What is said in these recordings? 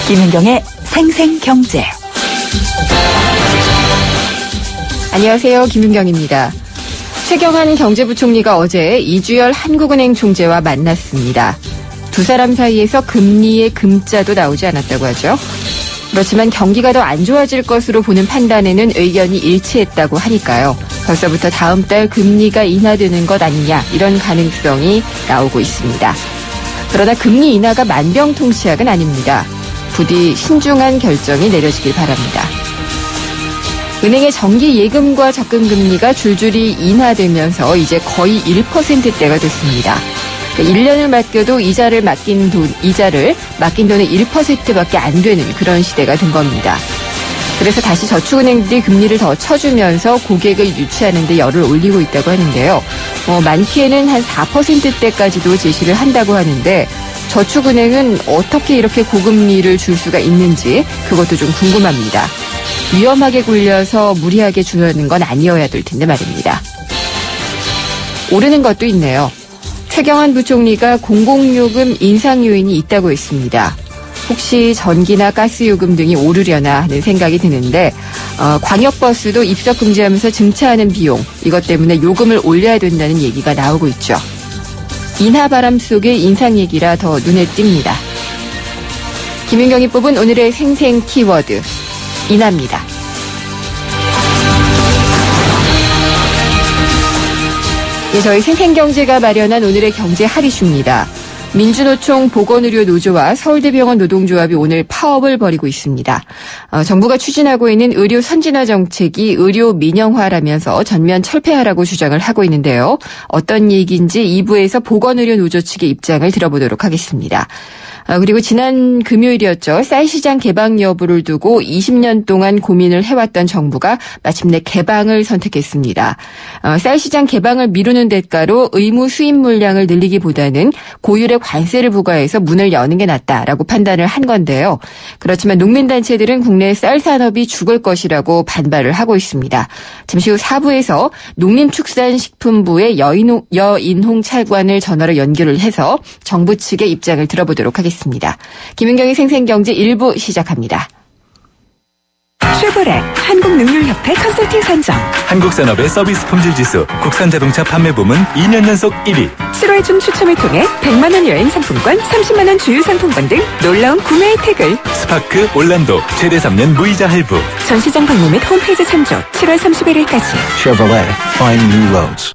김은경의 생생경제. 안녕하세요. 김은경입니다. 최경환 경제부총리가 어제 이주열 한국은행 총재와 만났습니다. 두 사람 사이에서 금리의 금자도 나오지 않았다고 하죠. 그렇지만 경기가 더 안 좋아질 것으로 보는 판단에는 의견이 일치했다고 하니까요. 벌써부터 다음 달 금리가 인하되는 것 아니냐, 이런 가능성이 나오고 있습니다. 그러나 금리 인하가 만병통치약은 아닙니다. 부디 신중한 결정이 내려지길 바랍니다. 은행의 정기 예금과 적금 금리가 줄줄이 인하되면서 이제 거의 1%대가 됐습니다. 그러니까 1년을 맡겨도 이자를 맡긴 돈의 1%밖에 안 되는 그런 시대가 된 겁니다. 그래서 다시 저축은행들이 금리를 더 쳐주면서 고객을 유치하는 데 열을 올리고 있다고 하는데요. 많게는 한 4%대까지도 제시를 한다고 하는데 저축은행은 어떻게 이렇게 고금리를 줄 수가 있는지 그것도 좀 궁금합니다. 위험하게 굴려서 무리하게 주려는 건 아니어야 될 텐데 말입니다. 오르는 것도 있네요. 최경환 부총리가 공공요금 인상 요인이 있다고 했습니다. 혹시 전기나 가스요금 등이 오르려나 하는 생각이 드는데 광역버스도 입석 금지하면서 증차하는 비용, 이것 때문에 요금을 올려야 된다는 얘기가 나오고 있죠. 인하 바람 속의 인상 얘기라 더 눈에 띕니다. 김윤경이 뽑은 오늘의 생생 키워드, 인하입니다. 네, 저희 생생경제가 마련한 오늘의 경제 핫이슈입니다. 민주노총 보건의료노조와 서울대병원 노동조합이 오늘 파업을 벌이고 있습니다. 정부가 추진하고 있는 의료 선진화 정책이 의료 민영화라면서 전면 철폐하라고 주장을 하고 있는데요. 어떤 얘기인지 2부에서 보건의료노조 측의 입장을 들어보도록 하겠습니다. 그리고 지난 금요일이었죠. 쌀시장 개방 여부를 두고 20년 동안 고민을 해왔던 정부가 마침내 개방을 선택했습니다. 쌀시장 개방을 미루는 대가로 의무 수입 물량을 늘리기보다는 고율의 관세를 부과해서 문을 여는 게 낫다라고 판단을 한 건데요. 그렇지만 농민단체들은 국내 쌀 산업이 죽을 것이라고 반발을 하고 있습니다. 잠시 후 4부에서 농림축산식품부의 여인홍 차관을 전화로 연결을 해서 정부 측의 입장을 들어보도록 하겠습니다. 김은경의 생생경제 1부 시작합니다. 쉐보레 한국능률협회 컨설팅 선정, 한국산업의 서비스 품질지수 국산자동차 판매 부문 2년 연속 1위. 7월 중 추첨을 통해 100만 원 여행 상품권, 30만 원 주유 상품권 등 놀라운 구매 혜택을. 스파크 올란도 최대 3년 무이자 할부. 전시장 방문 및 홈페이지 참조 7월 31일까지. Chevrolet, find new roads.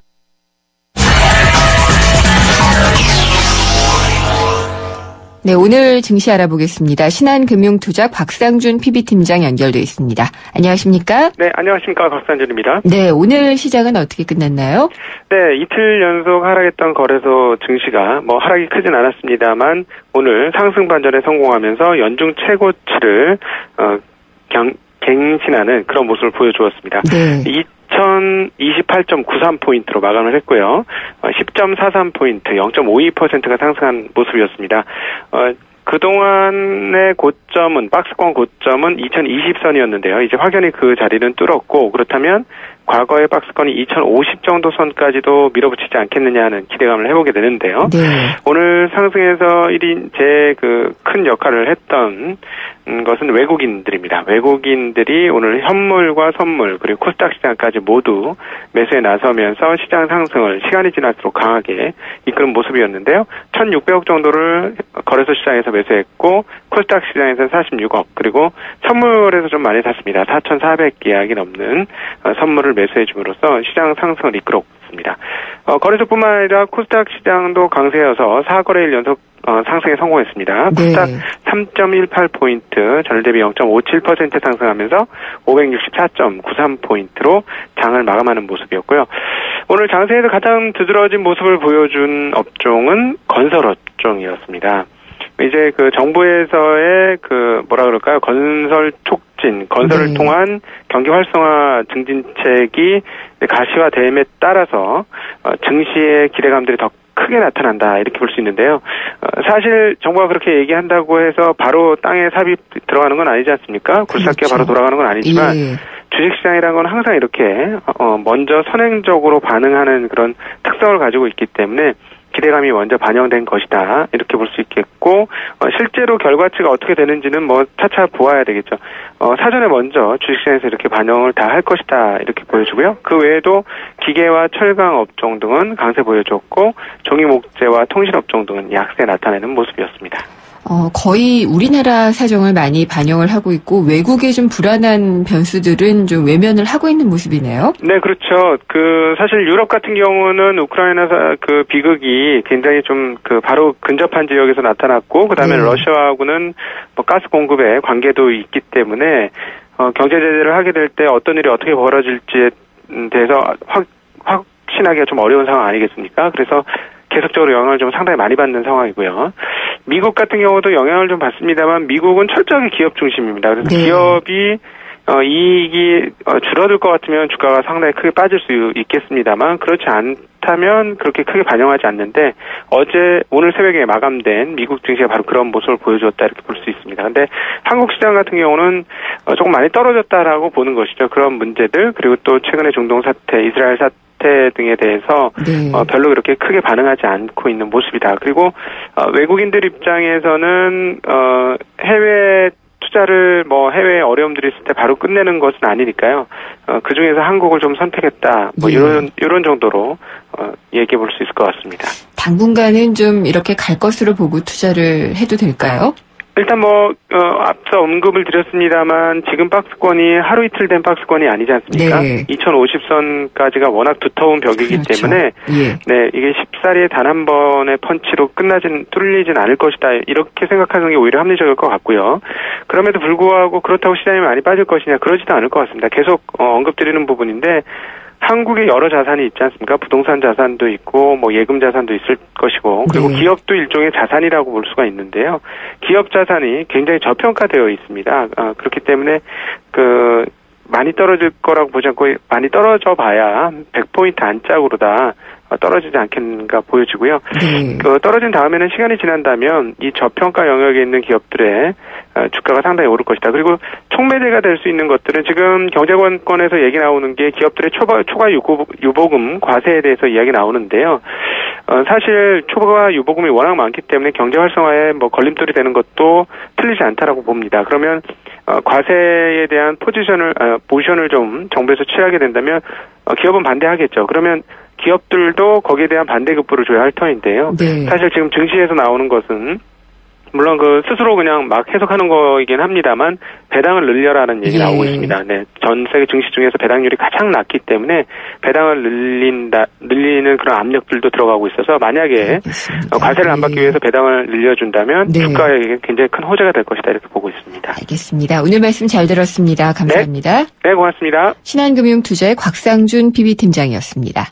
네, 오늘 증시 알아보겠습니다. 신한금융투자 박상준 PB팀장 연결돼 있습니다. 안녕하십니까? 네, 안녕하십니까. 박상준입니다. 네, 오늘 시장은 어떻게 끝났나요? 네, 이틀 연속 하락했던 거래소 증시가 하락이 크진 않았습니다만 오늘 상승 반전에 성공하면서 연중 최고치를 갱신하는 그런 모습을 보여주었습니다. 네. 2028.93포인트로 마감을 했고요. 10.43포인트, 0.52%가 상승한 모습이었습니다. 그동안의 고점은, 박스권 고점은 2020선이었는데요. 이제 확연히 그 자리는 뚫었고, 그렇다면 과거의 박스권이 2050 정도 선까지도 밀어붙이지 않겠느냐 하는 기대감을 해보게 되는데요. 네. 오늘 상승에서 큰 역할을 했던 것은 외국인들입니다. 외국인들이 오늘 현물과 선물 그리고 코스닥 시장까지 모두 매수에 나서면서 시장 상승을 시간이 지날수록 강하게 이끄는 모습이었는데요. 1,600억 정도를 거래소 시장에서 매수했고 코스닥 시장에서는 46억, 그리고 선물에서 좀 많이 샀습니다. 4,400계약이 넘는 선물을 매수해 줌으로써 시장 상승을 이끌었습니다. 거래소뿐만 아니라 코스닥 시장도 강세여서 4거래일 연속 상승에 성공했습니다. 네. 코스닥 3.18포인트, 전일 대비 0.57% 상승하면서 564.93포인트로 장을 마감하는 모습이었고요. 오늘 장세에서 가장 두드러진 모습을 보여준 업종은 건설업종이었습니다. 이제 정부에서의 건설 촉진, 건설을 네. 통한 경기 활성화 증진책이 가시화됨에 따라서 증시의 기대감들이 더 크게 나타난다, 이렇게 볼 수 있는데요. 사실 정부가 그렇게 얘기한다고 해서 바로 땅에 삽입 들어가는 건 아니지 않습니까? 굴삭기가 그렇죠. 바로 돌아가는 건 아니지만 예. 주식시장이라는 건 항상 이렇게 먼저 선행적으로 반응하는 그런 특성을 가지고 있기 때문에 기대감이 먼저 반영된 것이다. 이렇게 볼 수 있겠고, 실제로 결과치가 어떻게 되는지는 뭐 차차 보아야 되겠죠. 사전에 먼저 주식시장에서 이렇게 반영을 다 할 것이다. 이렇게 보여주고요. 그 외에도 기계와 철강 업종 등은 강세 보여줬고, 종이 목재와 통신 업종 등은 약세 나타내는 모습이었습니다. 거의 우리나라 사정을 많이 반영을 하고 있고 외국의 좀 불안한 변수들은 좀 외면을 하고 있는 모습이네요. 네, 그렇죠. 사실 유럽 같은 경우는 우크라이나 비극이 굉장히 좀 바로 근접한 지역에서 나타났고, 그 다음에 네. 러시아하고는 뭐 가스 공급에 관계도 있기 때문에, 경제 제재를 하게 될 때 어떤 일이 어떻게 벌어질지에 대해서 확신하기가 좀 어려운 상황 아니겠습니까? 그래서 계속적으로 영향을 좀 상당히 많이 받는 상황이고요. 미국 같은 경우도 영향을 좀 받습니다만 미국은 철저하게 기업 중심입니다. 그래서 네. 기업이 이익이 줄어들 것 같으면 주가가 상당히 크게 빠질 수 있겠습니다만 그렇지 않다면 그렇게 크게 반영하지 않는데 오늘 새벽에 마감된 미국 증시가 바로 그런 모습을 보여주었다 이렇게 볼 수 있습니다. 근데 한국 시장 같은 경우는 조금 많이 떨어졌다라고 보는 것이죠. 그런 문제들 그리고 또 최근에 중동 사태, 이스라엘 사태 등에 대해서 네. 별로 그렇게 크게 반응하지 않고 있는 모습이다. 그리고 외국인들 입장에서는 해외 투자를 해외에 어려움들이 있을 때 바로 끝내는 것은 아니니까요. 그 중에서 한국을 좀 선택했다. 네. 이런 정도로 얘기해 볼 수 있을 것 같습니다. 당분간은 좀 이렇게 갈 것으로 보고 투자를 해도 될까요? 일단 앞서 언급을 드렸습니다만 지금 박스권이 하루 이틀 된 박스권이 아니지 않습니까? 네. 2050선까지가 워낙 두터운 벽이기 그렇죠. 때문에 예. 네, 이게 쉽사리에 단 한 번의 펀치로 뚫리진 않을 것이다. 이렇게 생각하는 게 오히려 합리적일 것 같고요. 그럼에도 불구하고 그렇다고 시장이 많이 빠질 것이냐 그러지도 않을 것 같습니다. 계속 언급드리는 부분인데 한국에 여러 자산이 있지 않습니까? 부동산 자산도 있고, 예금 자산도 있을 것이고, 그리고 네. 기업도 일종의 자산이라고 볼 수가 있는데요. 기업 자산이 굉장히 저평가되어 있습니다. 그렇기 때문에, 많이 떨어질 거라고 보지 않고, 많이 떨어져 봐야 100포인트 안짝으로 다 떨어지지 않겠는가 보여지고요. 네. 떨어진 다음에는 시간이 지난다면 이 저평가 영역에 있는 기업들의 주가가 상당히 오를 것이다. 그리고 촉매제가 될 수 있는 것들은 지금 경제권에서 얘기 나오는 게 기업들의 초과 유보금 과세에 대해서 이야기 나오는데요. 사실 초과 유보금이 워낙 많기 때문에 경제 활성화에 걸림돌이 되는 것도 틀리지 않다라고 봅니다. 그러면 과세에 대한 포지션을 좀 정부에서 취하게 된다면 기업은 반대하겠죠. 그러면 기업들도 거기에 대한 반대급부를 줘야 할 터인데요. 네. 사실 지금 증시에서 나오는 것은 물론 스스로 그냥 막 해석하는 거이긴 합니다만 배당을 늘려라는 얘기 예. 나오고 있습니다. 네. 전 세계 증시 중에서 배당률이 가장 낮기 때문에 배당을 늘리는 그런 압력들도 들어가고 있어서 만약에 알겠습니다. 과세를 안 받기 예. 위해서 배당을 늘려준다면 네. 주가에 굉장히 큰 호재가 될 것이다 이렇게 보고 있습니다. 알겠습니다. 오늘 말씀 잘 들었습니다. 감사합니다. 네, 고맙습니다. 신한금융투자의 곽상준 PB팀장이었습니다.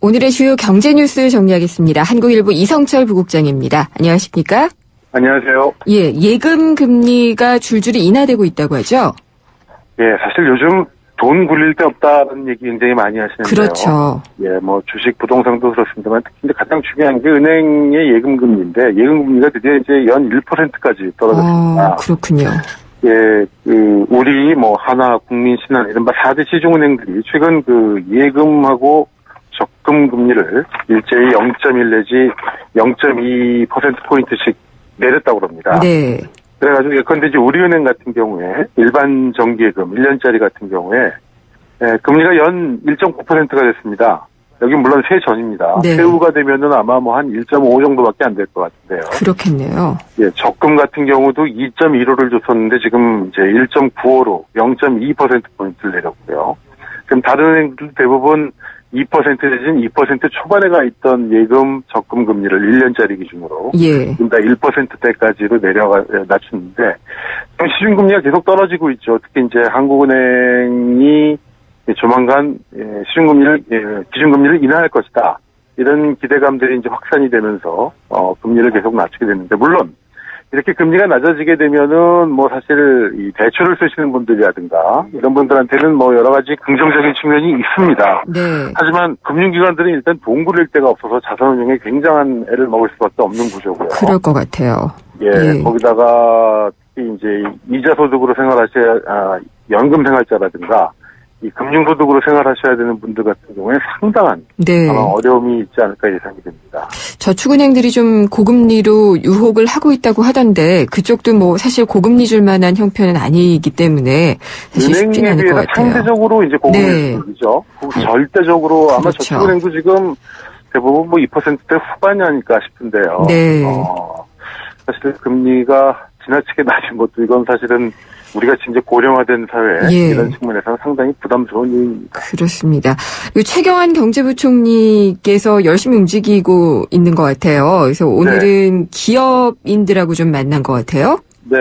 오늘의 주요 경제 뉴스 정리하겠습니다. 한국일보 이성철 부국장입니다. 안녕하십니까? 안녕하세요. 예, 예금 금리가 줄줄이 인하되고 있다고 하죠? 예, 사실 요즘 돈 굴릴 데 없다는 얘기 굉장히 많이 하시는데요. 그렇죠. 예, 주식, 부동산도 그렇습니다만 특히 가장 중요한 게 은행의 예금 금리인데 예금 금리가 드디어 이제 연 1%까지 떨어졌습니다. 그렇군요. 예, 우리 하나, 국민, 신한 이른바 4대 시중은행들이 최근 예금하고 적금 금리를 일제히 0.1 내지 0.2%포인트씩 내렸다고 합니다. 네. 그래가지고 예컨대 이제 우리은행 같은 경우에 일반 정기예금 1년짜리 같은 경우에 금리가 연 1.9%가 됐습니다. 여기 물론 세 전입니다. 네. 세후가 되면은 아마 한 1.5 정도밖에 안 될 것 같은데요. 그렇겠네요. 예, 적금 같은 경우도 2.15를 줬었는데 지금 이제 1.95로 0.2%포인트를 내렸고요. 그럼 다른 은행들 대부분 2% 내지는 2% 초반에 있던 예금 적금 금리를 1년짜리 기준으로 예. 지금 다 1%대까지로 낮췄는데 시중금리가 계속 떨어지고 있죠. 특히 이제 한국은행이 조만간 기준금리를 인하할 것이다. 이런 기대감들이 이제 확산이 되면서 금리를 계속 낮추게 됐는데 물론 이렇게 금리가 낮아지게 되면은 사실 이 대출을 쓰시는 분들이라든가 이런 분들한테는 여러 가지 긍정적인 측면이 있습니다. 네. 하지만 금융기관들은 일단 돈 굴릴 데가 없어서 자산운용에 굉장한 애를 먹을 수밖에 없는 구조고요. 그럴 것 같아요. 예, 거기다가 특히 이제 이자 소득으로 연금 생활자라든가 이 금융소득으로 생활하셔야 되는 분들 같은 경우에 상당한 네. 어려움이 있지 않을까 예상이 됩니다. 저축은행들이 좀 고금리로 유혹을 하고 있다고 하던데 그쪽도 뭐 사실 고금리 줄 만한 형편은 아니기 때문에 사실 쉽지는 않을 것 같아요. 상대적으로 이제 고금리죠. 네. 절대적으로 아마 그렇죠. 저축은행도 지금 대부분 뭐 2%대 후반이 아닐까 싶은데요. 네. 사실 금리가 지나치게 낮은 것도 이건 사실은 우리가 진짜 고령화된 사회 예. 이런 측면에서는 상당히 부담스러운 일입니다. 그렇습니다. 최경환 경제부총리께서 열심히 움직이고 있는 것 같아요. 그래서 오늘은 기업인들하고 좀 만난 것 같아요. 네,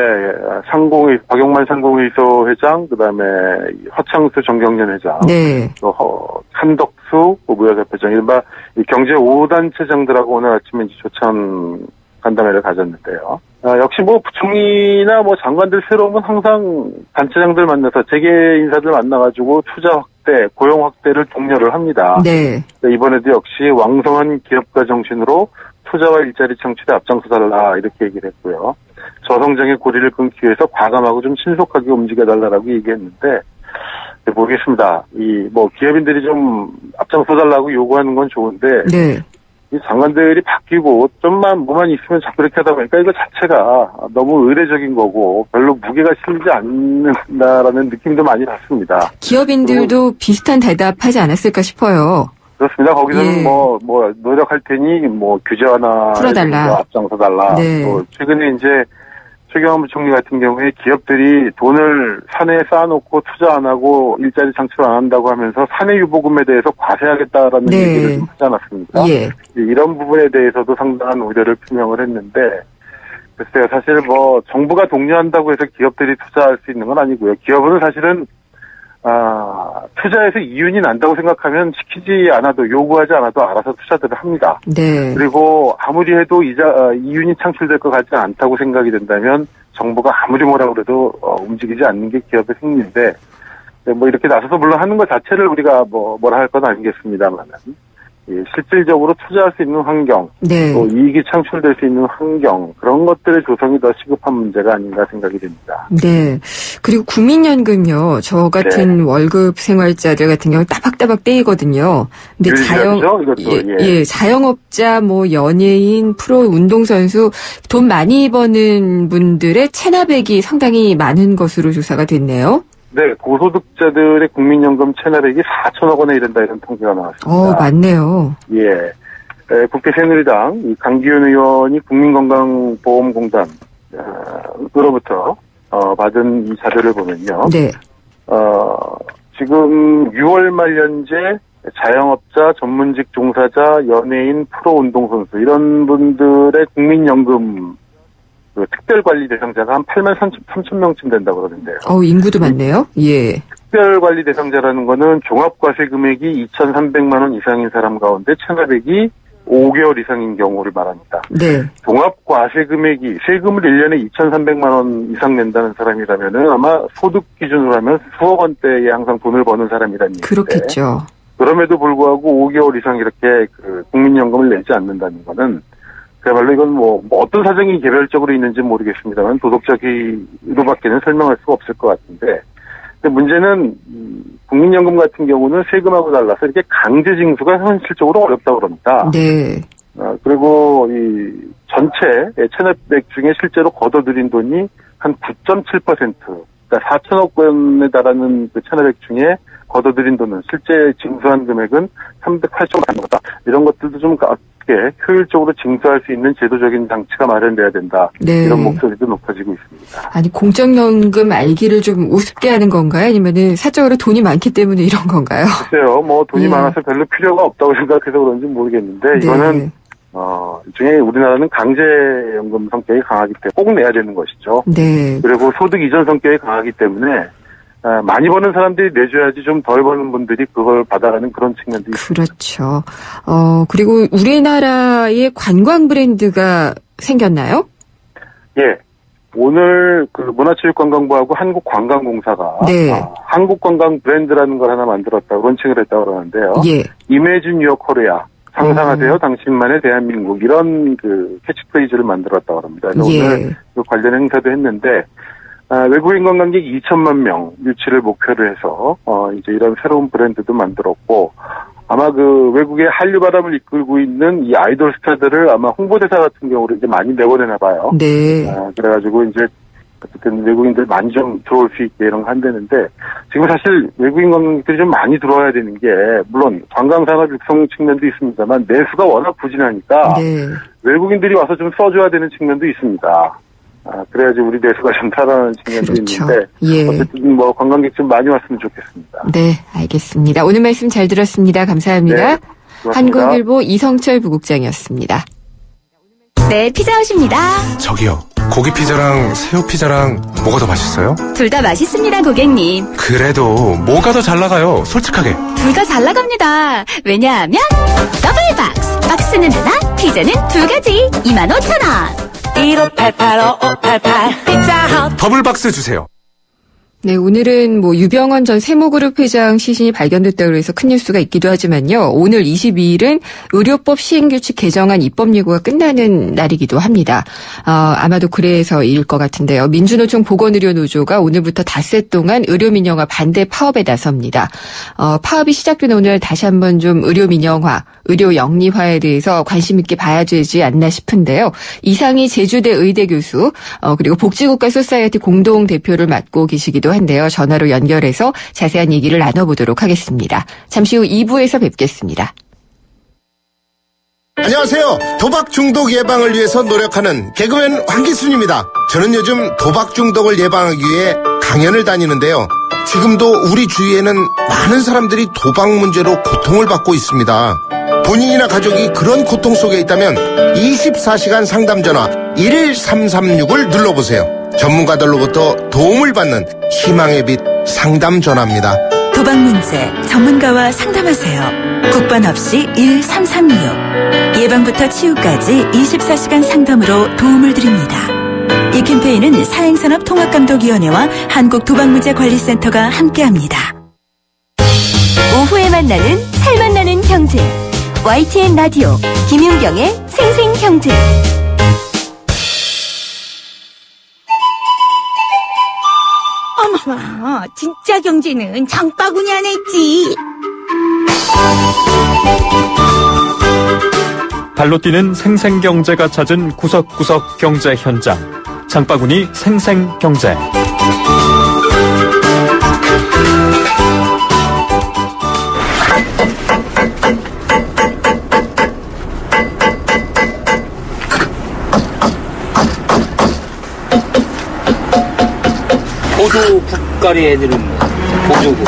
박용만 상공회의소 회장, 그다음에 허창수 정경련 회장, 네. 또 한덕수 무역협회장, 이른바 경제 5단체장들하고 오늘 아침에 이제 조찬 간담회를 가졌는데요. 역시 뭐 부총리나 뭐 장관들 새로운 건 항상 단체장들 만나서 재계 인사들 만나가지고 투자 확대, 고용 확대를 독려를 합니다. 네. 이번에도 역시 왕성한 기업가 정신으로 투자와 일자리 창출에 앞장서달라 이렇게 얘기를 했고요. 저성장의 고리를 끊기 위해서 과감하고 좀 신속하게 움직여달라고 얘기했는데 모르겠습니다. 뭐 기업인들이 좀 앞장서달라고 요구하는 건 좋은데. 네. 이 장관들이 바뀌고 좀만 뭐만 있으면 자꾸 이렇게 하다 보니까 이거 자체가 너무 의례적인 거고 별로 무게가 실리지 않는다라는 느낌도 많이 받습니다. 기업인들도 비슷한 대답하지 않았을까 싶어요. 그렇습니다. 거기서는 뭐 노력할 테니 뭐 규제 완화 풀어달라, 앞장서달라. 네. 또 최근에 이제 최경환 부총리 같은 경우에 기업들이 돈을 사내에 쌓아놓고 투자 안 하고 일자리 창출 안 한다고 하면서 사내 유보금에 대해서 과세하겠다라는 네. 얘기를 좀 하지 않았습니까? 예. 이런 부분에 대해서도 상당한 우려를 표명을 했는데 글쎄요. 사실 뭐 정부가 독려한다고 해서 기업들이 투자할 수 있는 건 아니고요. 기업은 사실은 투자에서 이윤이 난다고 생각하면 시키지 않아도 요구하지 않아도 알아서 투자들을 합니다. 네. 그리고 아무리 해도 이윤이 창출될 것 같지 않다고 생각이 된다면 정부가 아무리 뭐라 그래도 움직이지 않는 게 기업의 승리인데 뭐 이렇게 나서서 물론 하는 것 자체를 우리가 뭐라 할 건 아니겠습니다만 실질적으로 투자할 수 있는 환경, 네. 또 이익이 창출될 수 있는 환경 그런 것들의 조성이 더 시급한 문제가 아닌가 생각이 됩니다. 네. 그리고 국민연금요. 저 같은 월급 생활자들 같은 경우 따박따박 떼이거든요. 근데 자영업자, 뭐 연예인, 프로 운동선수 돈 많이 버는 분들의 체납액이 상당히 많은 것으로 조사가 됐네요. 네, 고소득자들의 국민연금 체납액이 4천억 원에 이른다 이런 통계가 나왔습니다. 맞네요. 예. 국회 새누리당 강기훈 의원이 국민건강보험공단으로부터 받은 이 자료를 보면요. 네. 지금 6월 말 현재 자영업자, 전문직 종사자, 연예인, 프로 운동선수 이런 분들의 국민연금 특별관리 대상자가 한 8만 3천 명쯤 된다고 그러는데요. 인구도 많네요. 예. 특별관리 대상자라는 거는 종합과세 금액이 2,300만 원 이상인 사람 가운데 체납액이 5개월 이상인 경우를 말합니다. 네. 종합과세 금액이 세금을 1년에 2,300만 원 이상 낸다는 사람이라면은 아마 소득 기준으로 하면 수억 원대에 항상 돈을 버는 사람이라는 얘기인데. 그렇겠죠. 그럼에도 불구하고 5개월 이상 이렇게 국민연금을 내지 않는다는 거는 그야말로 이건 뭐 어떤 사정이 개별적으로 있는지 모르겠습니다만 도덕적으로밖에는 설명할 수가 없을 것 같은데 근데 문제는 국민연금 같은 경우는 세금하고 달라서 이렇게 강제 징수가 현실적으로 어렵다고 그럽니다. 네. 그리고 이 전체 체납액 중에 실제로 걷어들인 돈이 한 9.7%, 그러니까 4천억 원에 달하는 그 체납액 중에 걷어들인 돈은 실제 징수한 금액은 308조 원 정도다. 이런 것들도 좀 효율적으로 징수할 수 있는 제도적인 장치가 마련돼야 된다. 네. 이런 목소리도 높아지고 있습니다. 아니 공적연금 알기를 좀 우습게 하는 건가요? 아니면은 사적으로 돈이 많기 때문에 이런 건가요? 글쎄요. 뭐 돈이 많아서 별로 필요가 없다고 생각해서 그런지 모르겠는데 이거는 일종의 우리나라는 강제연금 성격이 강하기 때문에 꼭 내야 되는 것이죠. 네. 그리고 소득 이전 성격이 강하기 때문에 많이 버는 사람들이 내줘야지 좀 덜 버는 분들이 그걸 받아가는 그런 측면도 있습니다. 그렇죠. 그리고 우리나라의 관광 브랜드가 생겼나요? 예. 오늘 문화체육관광부하고 한국관광공사가 한국관광 브랜드라는 걸 하나 만들었다고 론칭을 했다고 그러는데요. 예. Imagine Your Korea. 상상하세요, 당신만의 대한민국. 이런 캐치프레이즈를 만들었다고 합니다. 오늘 관련 행사도 했는데 외국인 관광객 2천만 명 유치를 목표로 해서 이제 이런 새로운 브랜드도 만들었고 아마 그 외국의 한류 바람을 이끌고 있는 이 아이돌 스타들을 아마 홍보대사 같은 경우로 이제 많이 내보내나 봐요. 네. 그래가지고 이제 어쨌든 외국인들 많이 좀 들어올 수 있게 이런 거 한다는데 지금 사실 외국인 관광객들이 좀 많이 들어와야 되는 게 물론 관광산업 육성 측면도 있습니다만 내수가 워낙 부진하니까 네. 외국인들이 와서 좀 써줘야 되는 측면도 있습니다. 그래야지 우리 내수가 좀 살아나는 측면도 그렇죠. 있는데 예. 어쨌든 뭐 관광객 좀 많이 왔으면 좋겠습니다. 네, 알겠습니다. 오늘 말씀 잘 들었습니다. 감사합니다. 네, 고맙습니다. 한국일보 이성철 부국장이었습니다. 네, 피자헛입니다. 저기요, 고기 피자랑 새우 피자랑 뭐가 더 맛있어요? 둘 다 맛있습니다, 고객님. 그래도 뭐가 더 잘 나가요? 솔직하게. 둘 다 잘 나갑니다. 왜냐하면 더블 박스. 박스는 하나, 피자는 두 가지. 25,000원. 1588-5588 피자헛. 더블 박스 주세요. 네, 오늘은 뭐 유병헌 전 세무그룹 회장 시신이 발견됐다고 해서 큰 뉴스가 있기도 하지만요. 오늘 22일은 의료법 시행규칙 개정안 입법 예고가 끝나는 날이기도 합니다. 아마도 그래서일 것 같은데요. 민주노총 보건의료노조가 오늘부터 닷새 동안 의료민영화 반대 파업에 나섭니다. 파업이 시작된 오늘 다시 한번 좀 의료민영화, 의료 영리화에 대해서 관심 있게 봐야 되지 않나 싶은데요. 이상희 제주대 의대 교수 그리고 복지국가 소사이어티 공동대표를 맡고 계시기도 한데요. 전화로 연결해서 자세한 얘기를 나눠보도록 하겠습니다. 잠시 후 2부에서 뵙겠습니다. 안녕하세요. 도박 중독 예방을 위해서 노력하는 개그맨 황기순입니다. 저는 요즘 도박 중독을 예방하기 위해 강연을 다니는데요. 지금도 우리 주위에는 많은 사람들이 도박 문제로 고통을 받고 있습니다. 본인이나 가족이 그런 고통 속에 있다면 24시간 상담 전화 1336을 눌러보세요. 전문가들로부터 도움을 받는 희망의 빛 상담 전화입니다. 도박 문제 전문가와 상담하세요. 국번 없이 1336. 예방부터 치유까지 24시간 상담으로 도움을 드립니다. 이 캠페인은 사행산업통합감독위원회와 한국도박문제관리센터가 함께합니다. 오후에 만나는 살맛나는 경제. YTN 라디오 김윤경의 생생경제. 어머머, 진짜 경제는 장바구니 안에 있지. 발로 뛰는 생생경제가 찾은 구석구석 경제 현장. 장바구니 생생경제. 구두 굽가리 애들은 보조구.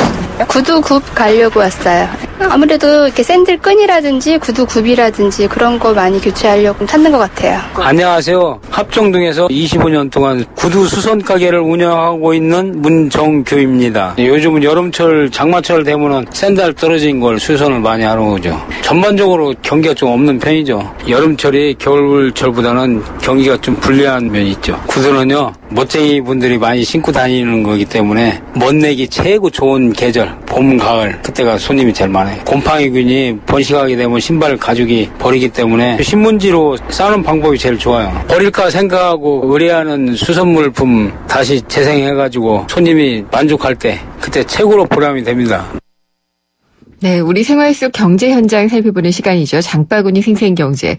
구두 굽 가려고 왔어요. 아무래도 이렇게 샌들 끈이라든지 구두 굽이라든지 그런 거 많이 교체하려고 찾는 것 같아요. 안녕하세요. 합정동에서 25년 동안 구두 수선 가게를 운영하고 있는 문정규입니다. 요즘은 여름철, 장마철 되면은 샌들 떨어진 걸 수선을 많이 하러 오죠. 전반적으로 경기가 좀 없는 편이죠. 여름철이 겨울철보다는 경기가 좀 불리한 면이 있죠. 구두는요, 멋쟁이 분들이 많이 신고 다니는 거기 때문에 멋내기 최고 좋은 계절, 봄, 가을, 그때가 손님이 제일 많아요. 곰팡이균이 번식하게 되면 신발 가죽이 버리기 때문에 신문지로 싸는 방법이 제일 좋아요. 버릴까 생각하고 의뢰하는 수선물품 다시 재생해가지고 손님이 만족할 때 그때 최고로 보람이 됩니다. 네, 우리 생활 속 경제 현장 살펴보는 시간이죠. 장바구니 생생경제.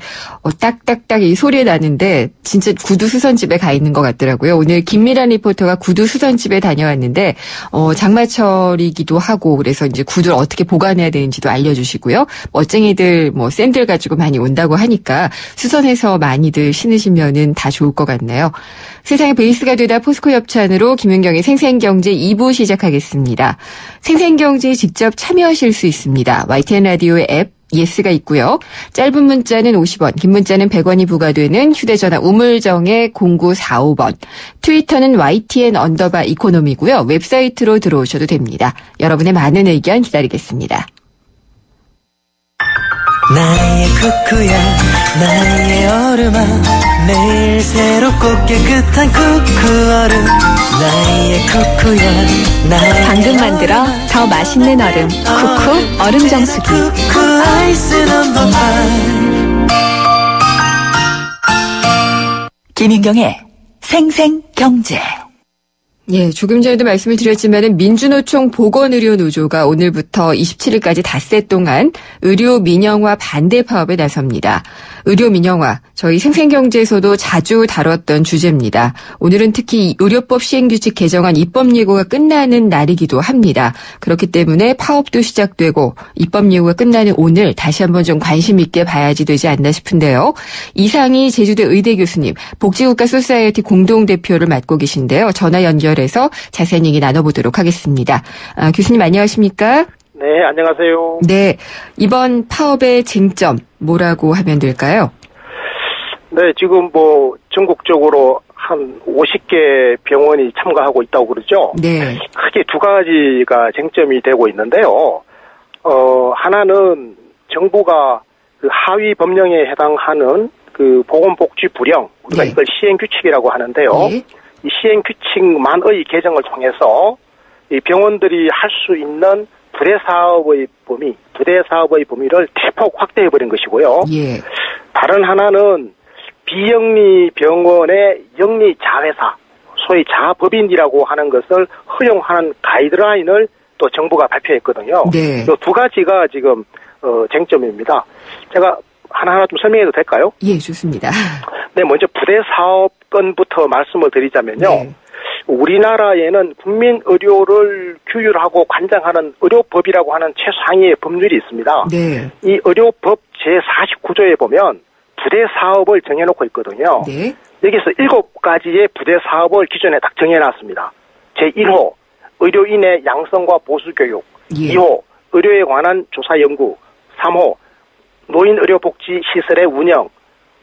딱딱딱 이 소리 나는데 진짜 구두 수선집에 가 있는 것 같더라고요. 오늘 김미란 리포터가 구두 수선집에 다녀왔는데 장마철이기도 하고 그래서 이제 구두를 어떻게 보관해야 되는지도 알려주시고요. 멋쟁이들 뭐 샌들 가지고 많이 온다고 하니까 수선해서 많이들 신으시면은 다 좋을 것 같네요. 세상의 베이스가 되다 포스코 협찬으로 김윤경의 생생경제 2부 시작하겠습니다. 생생경제에 직접 참여하실 수 있습니다. YTN 라디오의 앱 예스가 있고요. 짧은 문자는 50원, 긴 문자는 100원이 부과되는 휴대전화 우물정의 0945번. 트위터는 YTN_이코노미고요. 웹사이트로 들어오셔도 됩니다. 여러분의 많은 의견 기다리겠습니다. 나의 쿠쿠야 나의 얼음아 매일 새롭고 깨끗한 쿠쿠 얼음 나의 쿠쿠야 나의 방금 만들어 더 맛있는 얼음 쿠쿠 얼음 정수기. 쿠쿠 아이스 넘버 5. 김윤경의 생생경제. 예, 조금 전에도 말씀을 드렸지만은 민주노총 보건의료노조가 오늘부터 27일까지 닷새 동안 의료 민영화 반대 파업에 나섭니다. 의료 민영화, 저희 생생경제에서도 자주 다뤘던 주제입니다. 오늘은 특히 의료법 시행규칙 개정안 입법 예고가 끝나는 날이기도 합니다. 그렇기 때문에 파업도 시작되고 입법 예고가 끝나는 오늘 다시 한번 좀 관심 있게 봐야지 되지 않나 싶은데요. 이상희 제주대 의대 교수님, 복지국가 소사이어티 공동대표를 맡고 계신데요. 전화 연결해서 자세한 얘기 나눠보도록 하겠습니다. 교수님 안녕하십니까? 네, 안녕하세요. 네, 이번 파업의 쟁점 뭐라고 하면 될까요? 네, 지금 뭐 전국적으로 한 50개 병원이 참가하고 있다고 그러죠. 네. 크게 두 가지가 쟁점이 되고 있는데요. 하나는 정부가 그 하위 법령에 해당하는 그 보건복지 불령, 우리가 이걸 시행규칙이라고 하는데요. 이 시행규칙만의 개정을 통해서 이 병원들이 할 수 있는 부대 사업의 범위를 대폭 확대해버린 것이고요. 다른 하나는 비영리 병원의 영리 자회사, 소위 자법인이라고 하는 것을 허용하는 가이드라인을 또 정부가 발표했거든요. 이 두 가지가 지금 쟁점입니다. 제가 하나하나 좀 설명해도 될까요? 예, 좋습니다. 네, 먼저 부대 사업건부터 말씀을 드리자면요. 우리나라에는 국민 의료를 규율하고 관장하는 의료법이라고 하는 최상위의 법률이 있습니다. 이 의료법 제49조에 보면 부대 사업을 정해놓고 있거든요. 여기서 7가지의 부대 사업을 기존에 딱 정해놨습니다. 제1호 의료인의 양성과 보수교육, 2호 의료에 관한 조사 연구, 3호 노인의료복지시설의 운영,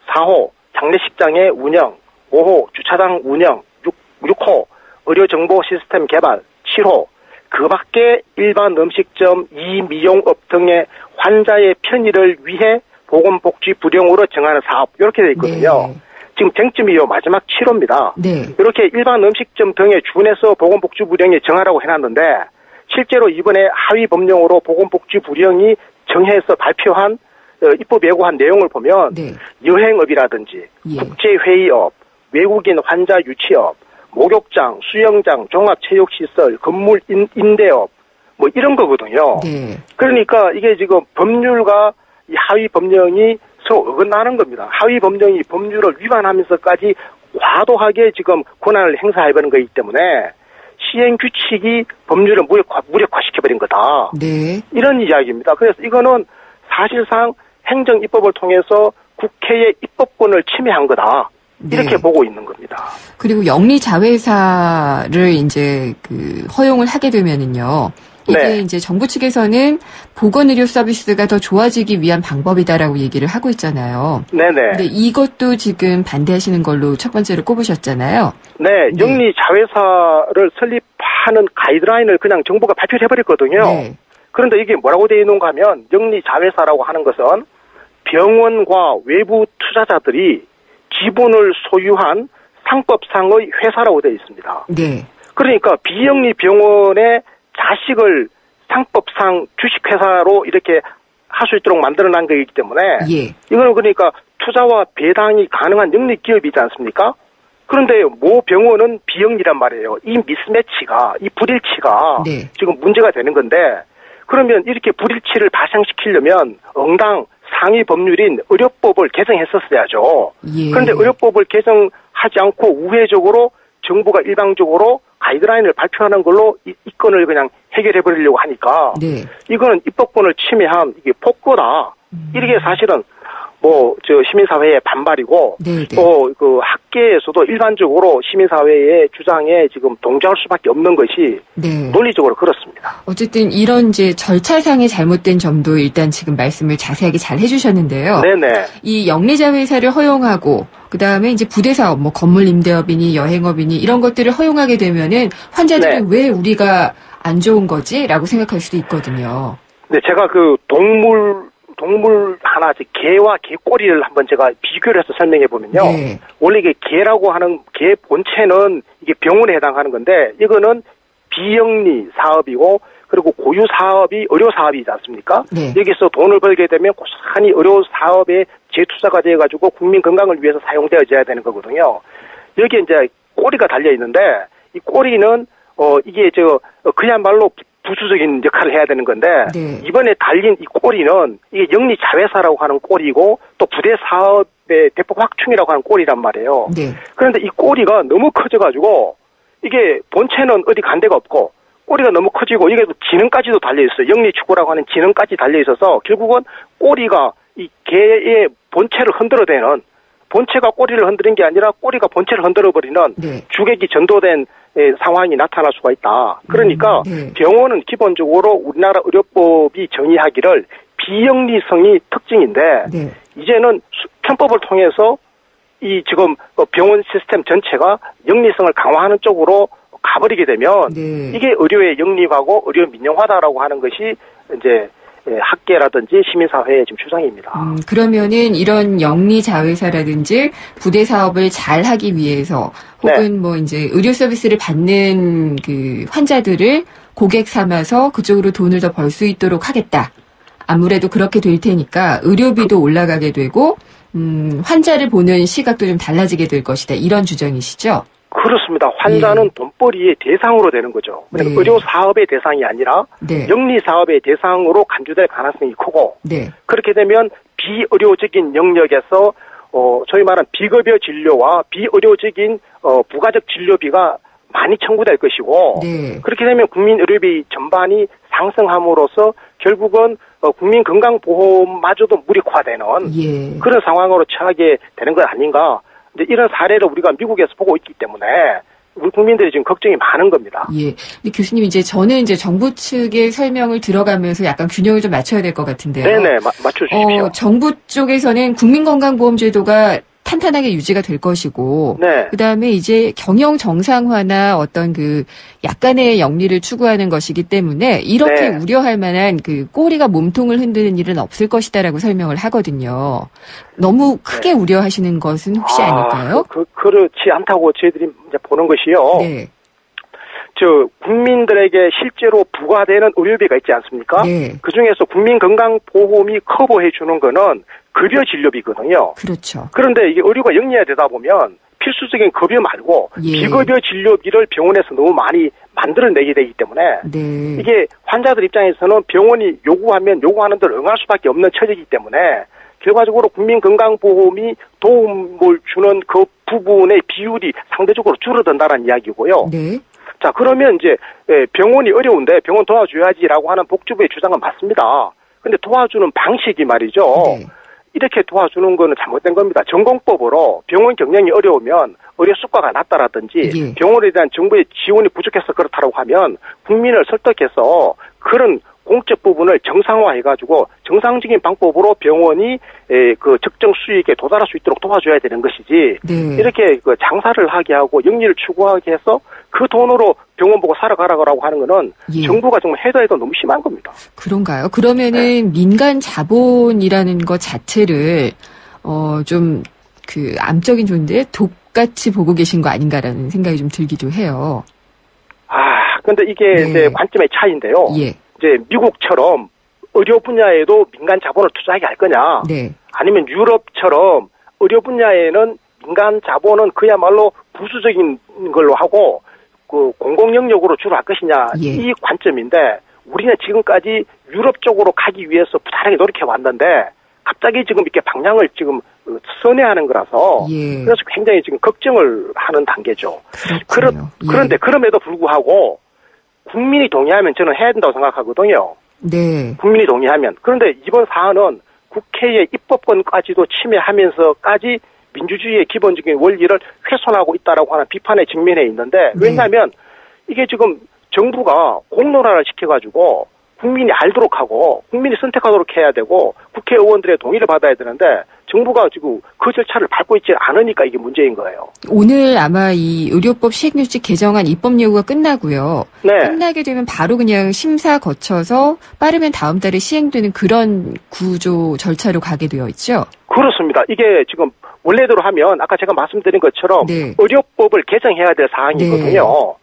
4호 장례식장의 운영, 5호 주차장 운영, 6호 의료정보 시스템 개발, 7호 그 밖에 일반 음식점, 이미용업 등의 환자의 편의를 위해 보건복지 불령으로 정하는 사업, 이렇게 되어 있거든요. 지금 쟁점이 마지막 7호입니다. 이렇게 일반 음식점 등에 준해서 보건복지 불령에 정하라고 해놨는데 실제로 이번에 하위 법령으로 보건복지 불령이 정해서 발표한 입법 예고한 내용을 보면 여행업이라든지 국제회의업, 외국인 환자 유치업, 목욕장, 수영장, 종합체육시설, 건물 임대업 뭐 이런 거거든요. 그러니까 이게 지금 법률과 이 하위 법령이 서로 어긋나는 겁니다. 하위 법령이 법률을 위반하면서까지 과도하게 지금 권한을 행사해버린 거기 때문에 시행규칙이 법률을 무력화시켜버린 거다. 이런 이야기입니다. 그래서 이거는 사실상 행정입법을 통해서 국회의 입법권을 침해한 거다. 이렇게 보고 있는 겁니다. 그리고 영리 자회사를 이제 허용을 하게 되면은요. 이게 이제 정부 측에서는 보건의료 서비스가 더 좋아지기 위한 방법이다라고 얘기를 하고 있잖아요. 근데 이것도 지금 반대하시는 걸로 첫 번째로 꼽으셨잖아요. 영리 자회사를 설립하는 가이드라인을 그냥 정부가 발표를 해버렸거든요. 그런데 이게 뭐라고 되어 있는가 하면 영리 자회사라고 하는 것은 병원과 외부 투자자들이 지분을 소유한 상법상의 회사라고 되어 있습니다. 그러니까 비영리 병원의 자식을 상법상 주식회사로 이렇게 할 수 있도록 만들어낸 거이기 때문에 이거는 그러니까 투자와 배당이 가능한 영리기업이지 않습니까? 그런데 모 병원은 비영리란 말이에요. 이 미스매치가, 이 불일치가 지금 문제가 되는 건데 그러면 이렇게 불일치를 발생시키려면 응당 상위 법률인 의료법을 개정했었어야죠. 그런데 의료법을 개정하지 않고 우회적으로 정부가 일방적으로 가이드라인을 발표하는 걸로 이 건을 그냥 해결해 버리려고 하니까 이거는 입법권을 침해한 이게 폭거다. 이게 사실은 시민사회의 반발이고 또 그 학계에서도 일반적으로 시민사회의 주장에 지금 동조할 수밖에 없는 것이 논리적으로 그렇습니다. 어쨌든 이런 이제 절차상의 잘못된 점도 일단 지금 말씀을 자세하게 잘 해주셨는데요. 이 영리자회사를 허용하고 그 다음에 이제 부대사업, 건물 임대업이니 여행업이니 이런 것들을 허용하게 되면은 환자들은 왜 우리가 안 좋은 거지라고 생각할 수도 있거든요. 제가 동물 하나, 개와 개꼬리를 한번 제가 비교를 해서 설명해 보면요. 원래 이게 개라고 하는 개 본체는 이게 병원에 해당하는 건데 이거는 비영리 사업이고 그리고 고유 사업이 의료 사업이지 않습니까? 여기서 돈을 벌게 되면 고스란히 의료 사업에 재투자가 되어가지고 국민 건강을 위해서 사용되어져야 되는 거거든요. 여기에 이제 꼬리가 달려 있는데 이 꼬리는 이게 그야말로 부수적인 역할을 해야 되는 건데 이번에 달린 이 꼬리는 이게 영리 자회사라고 하는 꼬리고 또 부대 사업의 대폭 확충이라고 하는 꼬리란 말이에요. 그런데 이 꼬리가 너무 커져가지고 이게 본체는 어디 간 데가 없고 꼬리가 너무 커지고 이게 지능까지도 달려있어요. 영리축구라고 하는 지능까지 달려있어서 결국은 꼬리가 이 개의 본체를 흔들어대는 본체가 꼬리를 흔드는 게 아니라 꼬리가 본체를 흔들어버리는 주객이 전도된 상황이 나타날 수가 있다. 그러니까 병원은 기본적으로 우리나라 의료법이 정의하기를 비영리성이 특징인데 이제는 편법을 통해서 이 지금 병원 시스템 전체가 영리성을 강화하는 쪽으로 가버리게 되면 이게 의료의 영리화고 의료 민영화다라고 하는 것이 이제 학계라든지 시민사회의 지금 주장입니다. 그러면은 이런 영리 자회사라든지 부대 사업을 잘 하기 위해서 혹은 뭐 이제 의료 서비스를 받는 그 환자들을 고객 삼아서 그쪽으로 돈을 더 벌 수 있도록 하겠다. 아무래도 그렇게 될 테니까 의료비도 올라가게 되고 환자를 보는 시각도 좀 달라지게 될 것이다. 이런 주장이시죠? 그렇습니다. 환자는 돈벌이의 대상으로 되는 거죠. 의료 사업의 대상이 아니라 영리 사업의 대상으로 간주될 가능성이 크고 그렇게 되면 비의료적인 영역에서 저희 말하는 비급여 진료와 비의료적인 부가적 진료비가 많이 청구될 것이고 그렇게 되면 국민 의료비 전반이 상승함으로써 결국은 국민 건강보험마저도 무력화되는 그런 상황으로 처하게 되는 것 아닌가. 이런 사례를 우리가 미국에서 보고 있기 때문에 우리 국민들이 지금 걱정이 많은 겁니다. 근데 교수님 저는 정부 측의 설명을 들어가면서 약간 균형을 좀 맞춰야 될 것 같은데요. 네네, 맞춰주십시오. 정부 쪽에서는 국민건강보험제도가 탄탄하게 유지가 될 것이고, 그다음에 이제 경영 정상화나 어떤 그 약간의 영리를 추구하는 것이기 때문에 이렇게 우려할 만한 그 꼬리가 몸통을 흔드는 일은 없을 것이다라고 설명을 하거든요. 너무 크게 우려하시는 것은 혹시 아닐까요? 그렇지 않다고 저희들이 이제 보는 것이요. 국민들에게 실제로 부과되는 의료비가 있지 않습니까? 그 중에서 국민건강보험이 커버해 주는 거는 급여 진료비거든요. 그렇죠. 그런데 이게 의료가 영리화되다 보면 필수적인 급여 말고 비급여 진료비를 병원에서 너무 많이 만들어내게 되기 때문에 이게 환자들 입장에서는 병원이 요구하면 요구하는 대로 응할 수밖에 없는 처지이기 때문에 결과적으로 국민건강보험이 도움을 주는 그 부분의 비율이 상대적으로 줄어든다는 이야기고요. 자, 그러면 이제 병원이 어려운데 병원 도와줘야지라고 하는 복지부의 주장은 맞습니다. 근데 도와주는 방식이 말이죠. 이렇게 도와주는 거는 잘못된 겁니다. 전공법으로 병원 경영이 어려우면 의료 수가가 낮다라든지 병원에 대한 정부의 지원이 부족해서 그렇다고 하면 국민을 설득해서 그런 공적 부분을 정상화해가지고 정상적인 방법으로 병원이 그 적정 수익에 도달할 수 있도록 도와줘야 되는 것이지 이렇게 그 장사를 하게 하고 영리를 추구하게 해서 그 돈으로 병원 보고 살아가라고 하는 거는 정부가 정말 해도 너무 심한 겁니다. 그런가요? 그러면은 민간 자본이라는 것 자체를 좀 그 암적인 존재 독같이 보고 계신 거 아닌가라는 생각이 좀 들기도 해요. 근데 이게 이제 관점의 차이인데요. 이제 미국처럼 의료 분야에도 민간 자본을 투자하게 할 거냐, 아니면 유럽처럼 의료 분야에는 민간 자본은 그야말로 부수적인 걸로 하고 그 공공 영역으로 주로 할 것이냐 이 관점인데 우리는 지금까지 유럽 쪽으로 가기 위해서 부단하게 노력해 왔는데 갑자기 지금 이렇게 방향을 지금 선회하는 거라서 그래서 굉장히 지금 걱정을 하는 단계죠. 그런데 그럼에도 불구하고 국민이 동의하면 저는 해야 된다고 생각하거든요. 국민이 동의하면. 그런데 이번 사안은 국회의 입법권까지도 침해하면서까지 민주주의의 기본적인 원리를 훼손하고 있다라고 하는 비판에 직면해 있는데 왜냐하면 이게 지금 정부가 공론화를 시켜가지고 국민이 알도록 하고 국민이 선택하도록 해야 되고 국회의원들의 동의를 받아야 되는데 정부가 지금 그 절차를 밟고 있지 않으니까 이게 문제인 거예요. 오늘 아마 이 의료법 시행규칙 개정안 입법 요구가 끝나고요. 끝나게 되면 바로 그냥 심사 거쳐서 빠르면 다음 달에 시행되는 그런 구조 절차로 가게 되어 있죠. 그렇습니다. 이게 지금 원래대로 하면 아까 제가 말씀드린 것처럼 의료법을 개정해야 될 사항이거든요.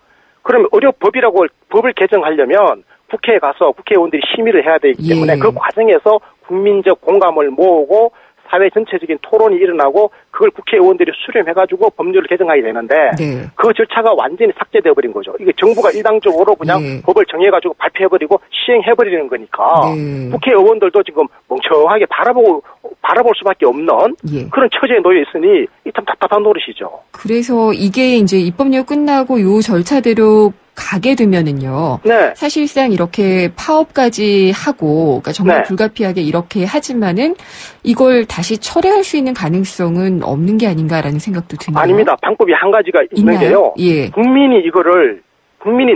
그러면 의료법이라고 법을 개정하려면 국회에 가서 국회의원들이 심의를 해야 되기 때문에 그 과정에서 국민적 공감을 모으고 사회 전체적인 토론이 일어나고 그걸 국회의원들이 수렴해가지고 법률을 개정하게 되는데 네. 그 절차가 완전히 삭제되어 버린 거죠. 이게 정부가 일당적으로 그냥 네. 법을 정해가지고 발표해버리고 시행해버리는 거니까 네. 국회의원들도 지금 멍청하게 바라볼 수밖에 없는 예. 그런 처지에 놓여 있으니 참 답답한 노릇이죠. 그래서 이게 이제 입법령 끝나고 요 절차대로 가게 되면은요. 네. 사실상 이렇게 파업까지 하고, 그러니까 정말 네. 불가피하게 이렇게 하지만은 이걸 다시 철회할 수 있는 가능성은 없는 게 아닌가라는 생각도 드네요. 아닙니다. 방법이 한 가지가 있는 있나요? 게요. 예. 국민이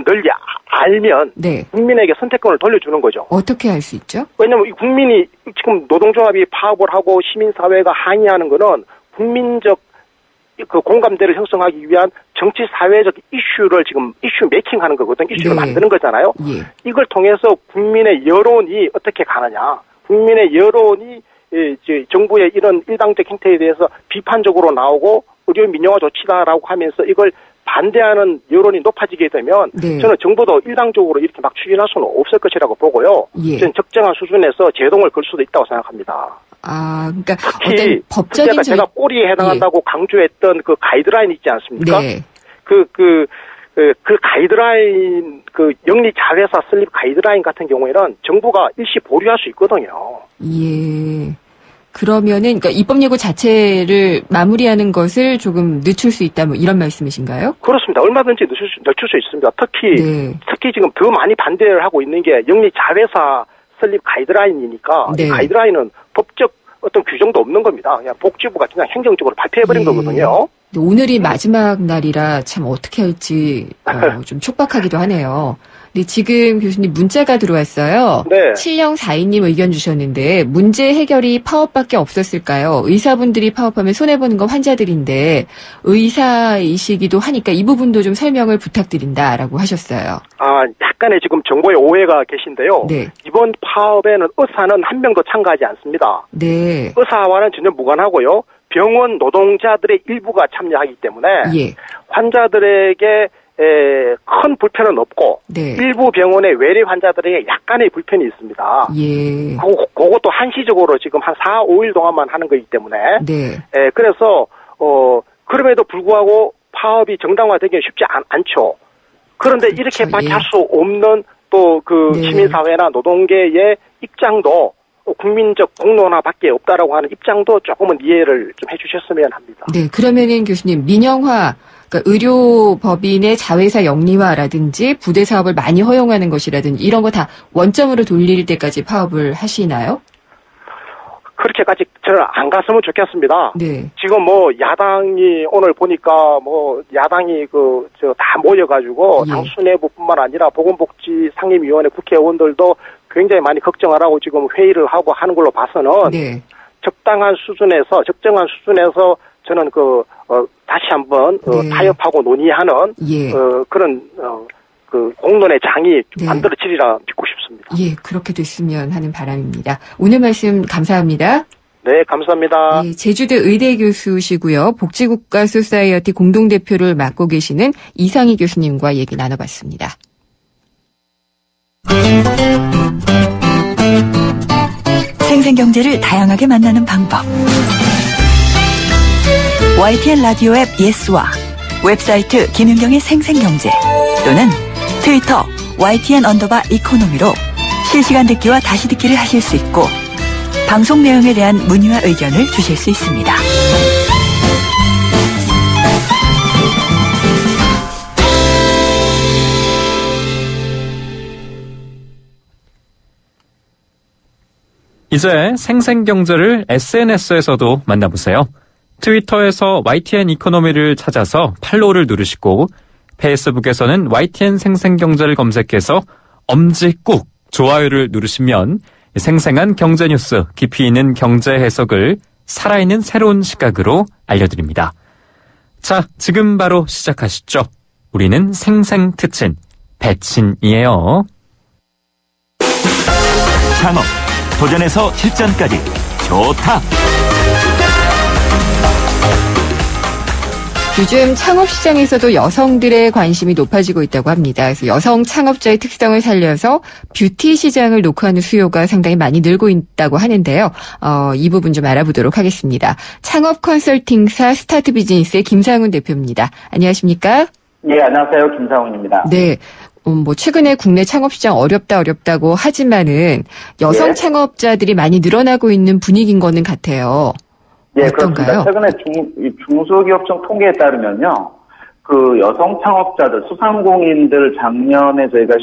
널리 알면 네. 국민에게 선택권을 돌려주는 거죠. 어떻게 할 수 있죠? 왜냐하면 이 국민이 지금 노동조합이 파업을 하고 시민사회가 항의하는 거는 국민적 그 공감대를 형성하기 위한 정치 사회적 이슈를 지금 이슈 매칭하는 거거든. 이슈를 네. 만드는 거잖아요. 예. 이걸 통해서 국민의 여론이 어떻게 가느냐. 국민의 여론이 이제 정부의 이런 일당적 행태에 대해서 비판적으로 나오고 의료 민영화 조치다라고 하면서 이걸 반대하는 여론이 높아지게 되면 네. 저는 정부도 일당적으로 이렇게 막 추진할 수는 없을 것이라고 보고요. 예. 저는 적정한 수준에서 제동을 걸 수도 있다고 생각합니다. 아, 그러니까 특히 어떤 법적인 제가 꼬리에 해당한다고 강조했던 그 가이드라인 있지 않습니까? 네. 그 가이드라인, 그 영리 자회사 설립 가이드라인 같은 경우에는 정부가 일시 보류할 수 있거든요. 예. 그러면은, 그러니까 입법 예고 자체를 마무리하는 것을 조금 늦출 수 있다, 뭐 이런 말씀이신가요? 그렇습니다. 얼마든지 늦출 수 있습니다. 특히 지금 더 많이 반대를 하고 있는 게 영리 자회사 설립 가이드라인이니까 네. 이 가이드라인은 법적 어떤 규정도 없는 겁니다. 그냥 복지부가 그냥 행정적으로 발표해버린 거거든요. 오늘이 마지막 날이라 참 어떻게 할지 좀 촉박하기도 하네요. 근데 지금 교수님 문자가 들어왔어요. 네. 7042님 의견 주셨는데 문제 해결이 파업밖에 없었을까요? 의사분들이 파업하면 손해보는 건 환자들인데 의사이시기도 하니까 이 부분도 좀 설명을 부탁드린다라고 하셨어요. 아, 약간의 지금 정보의 오해가 계신데요. 네. 이번 파업에는 의사는 한 명도 참가하지 않습니다. 네. 의사와는 전혀 무관하고요. 병원 노동자들의 일부가 참여하기 때문에 예. 환자들에게 큰 불편은 없고 네. 일부 병원의 외래 환자들에게 약간의 불편이 있습니다. 예. 그것도 한시적으로 지금 한 4, 5일 동안만 하는 거기 때문에 네. 그래서 그럼에도 불구하고 파업이 정당화되기는 쉽지 않죠. 그런데 그렇죠. 이렇게밖에 할 수 없는 또 그 네. 시민사회나 노동계의 입장도 국민적 공론화밖에 없다라고 하는 입장도 조금은 이해를 좀 해주셨으면 합니다. 네, 그러면은 교수님 민영화, 그러니까 의료법인의 자회사 영리화라든지 부대 사업을 많이 허용하는 것이라든지 이런 거 다 원점으로 돌릴 때까지 파업을 하시나요? 그렇게까지 저는 안 갔으면 좋겠습니다. 네. 지금 뭐 야당이 오늘 보니까 뭐 야당이 다 모여가지고 예. 당 수뇌부뿐만 아니라 보건복지 상임위원회 국회의원들도 굉장히 많이 걱정을 하고 지금 회의를 하고 하는 걸로 봐서는 네. 적정한 수준에서 저는 다시 한번 네. 타협하고 논의하는 예. 그런 공론의 장이 네. 만들어지리라 믿고 싶습니다. 예, 그렇게 됐으면 하는 바람입니다. 오늘 말씀 감사합니다. 네, 감사합니다. 예, 제주대 의대 교수시고요. 복지국가 소사이어티 공동대표를 맡고 계시는 이상희 교수님과 얘기 나눠봤습니다. 생생경제를 다양하게 만나는 방법. YTN 라디오 앱 예스와 웹사이트 김윤경의 생생경제 또는 트위터 YTN_이코노미로 실시간 듣기와 다시 듣기를 하실 수 있고 방송 내용에 대한 문의와 의견을 주실 수 있습니다. 이제 생생경제를 SNS에서도 만나보세요. 트위터에서 YTN 이코노미를 찾아서 팔로우를 누르시고 페이스북에서는 YTN 생생경제를 검색해서 엄지 꾹 좋아요를 누르시면 생생한 경제뉴스, 깊이 있는 경제 해석을 살아있는 새로운 시각으로 알려드립니다. 자, 지금 바로 시작하시죠. 우리는 생생특친, 배친이에요. 창업, 도전에서 실전까지 좋다. 요즘 창업시장에서도 여성들의 관심이 높아지고 있다고 합니다. 그래서 여성 창업자의 특성을 살려서 뷰티 시장을 녹화하는 수요가 상당히 많이 늘고 있다고 하는데요. 이 부분 좀 알아보도록 하겠습니다. 창업 컨설팅사 스타트 비즈니스의 김상훈 대표입니다. 안녕하십니까? 네, 안녕하세요. 김상훈입니다. 네. 최근에 국내 창업시장 어렵다고 하지만은 여성 창업자들이 많이 늘어나고 있는 분위기인 거는 같아요. 네, 어떤가요? 그렇습니다. 최근에 중소기업청 통계에 따르면요. 그 여성 창업자들, 소상공인들 작년에 저희가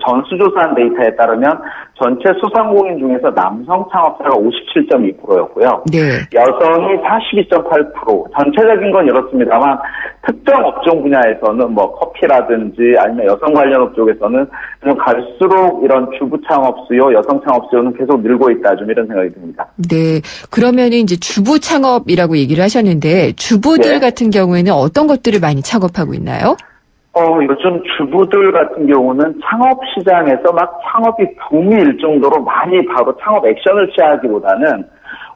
전수조사한 데이터에 따르면 전체 소상공인 중에서 남성 창업자가 57.2%였고요. 네. 여성이 42.8%. 전체적인 건 이렇습니다만 특정 업종 분야에서는 뭐 커피라든지 아니면 여성 관련 업 쪽에서는 좀 갈수록 이런 주부 창업 수요, 여성 창업 수요는 계속 늘고 있다. 좀 이런 생각이 듭니다. 네. 그러면 이제 주부 창업이라고 얘기를 하셨는데 주부들 네. 같은 경우에는 어떤 것들을 많이 창업하고 있나요? 요즘 주부들 같은 경우는 창업 시장에서 막 창업이 붐이 일 정도로 많이 바로 창업 액션을 취하기보다는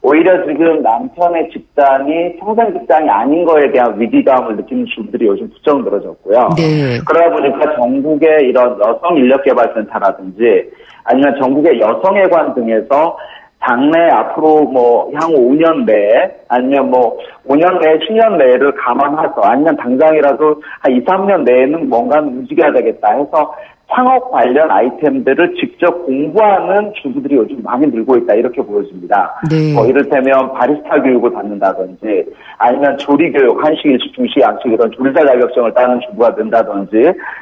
오히려 지금 남편의 직장이 평생 직장이 아닌 거에 대한 위기감을 느끼는 주부들이 요즘 부쩍 늘어졌고요. 네. 그러다 보니까 전국의 이런 여성 인력개발센터라든지 아니면 전국의 여성회관 등에서 장래 앞으로 뭐 향후 5년 내에 아니면 뭐 5년 내에 10년 내를 감안해서 아니면 당장이라도 한 2, 3년 내에는 뭔가는 움직여야 되겠다 해서 창업 관련 아이템들을 직접 공부하는 주부들이 요즘 많이 늘고 있다 이렇게 보여집니다. 네. 이를테면 바리스타 교육을 받는다든지 아니면 조리 교육, 한식, 일식, 중식, 양식 이런 조리사 자격증을 따는 주부가 는다든지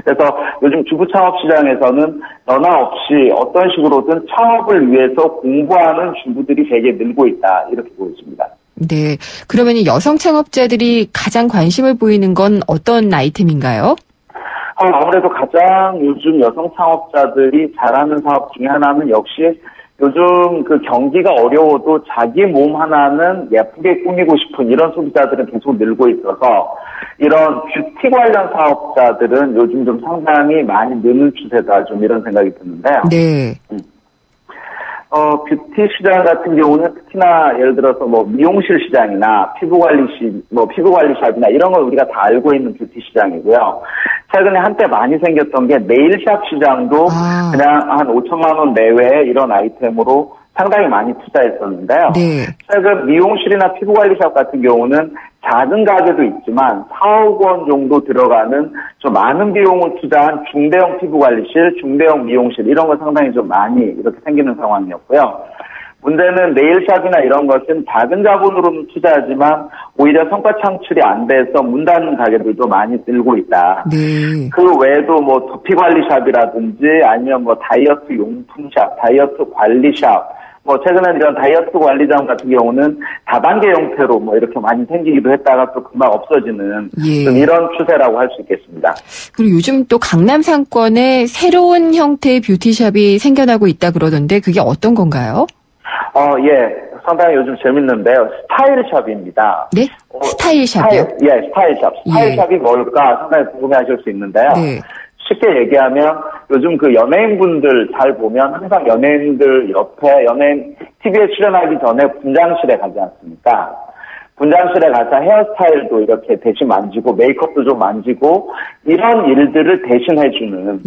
그래서 요즘 주부 창업 시장에서는 너나 없이 어떤 식으로든 창업을 위해서 공부하는 주부들이 되게 늘고 있다 이렇게 보여집니다. 네. 그러면 여성 창업자들이 가장 관심을 보이는 건 어떤 아이템인가요? 아무래도 가장 요즘 여성 창업자들이 잘하는 사업 중에 하나는 역시 요즘 그 경기가 어려워도 자기 몸 하나는 예쁘게 꾸미고 싶은 이런 소비자들은 계속 늘고 있어서 이런 뷰티 관련 사업자들은 요즘 좀 상당히 많이 느는 추세다 좀 이런 생각이 드는데요. 네. 뷰티 시장 같은 경우는 특히나 예를 들어서 뭐 미용실 시장이나 피부관리샵이나 이런 걸 우리가 다 알고 있는 뷰티 시장이고요. 최근에 한때 많이 생겼던 게 네일샵 시장도 그냥 한 5천만 원 내외의 이런 아이템으로 상당히 많이 투자했었는데요. 네. 최근 미용실이나 피부관리샵 같은 경우는 작은 가게도 있지만 4억 원 정도 들어가는 좀 많은 비용을 투자한 중대형 피부관리실, 중대형 미용실 이런 거 상당히 좀 많이 이렇게 생기는 상황이었고요. 문제는 네일샵이나 이런 것은 작은 자본으로는 투자하지만 오히려 성과 창출이 안 돼서 문 닫는 가게들도 많이 늘고 있다. 네. 그 외에도 뭐 두피 관리샵이라든지 아니면 뭐 다이어트 용품샵, 다이어트 관리샵 최근에 이런 다이어트 관리점 같은 경우는 다단계 형태로 이렇게 많이 생기기도 했다가 또 금방 없어지는 좀 이런 추세라고 할 수 있겠습니다. 그리고 요즘 또 강남 상권에 새로운 형태의 뷰티샵이 생겨나고 있다 그러던데 그게 어떤 건가요? 상당히 요즘 재밌는데요. 스타일샵입니다. 네? 스타일샵이요? 스타일샵. 스타일샵이 뭘까 상당히 궁금해하실 수 있는데요. 네. 쉽게 얘기하면 요즘 그 연예인분들 잘 보면 항상 연예인들 옆에 연예인 TV에 출연하기 전에 분장실에 가지 않습니까? 분장실에 가서 헤어스타일도 이렇게 대신 만지고 메이크업도 좀 만지고 이런 일들을 대신 해주는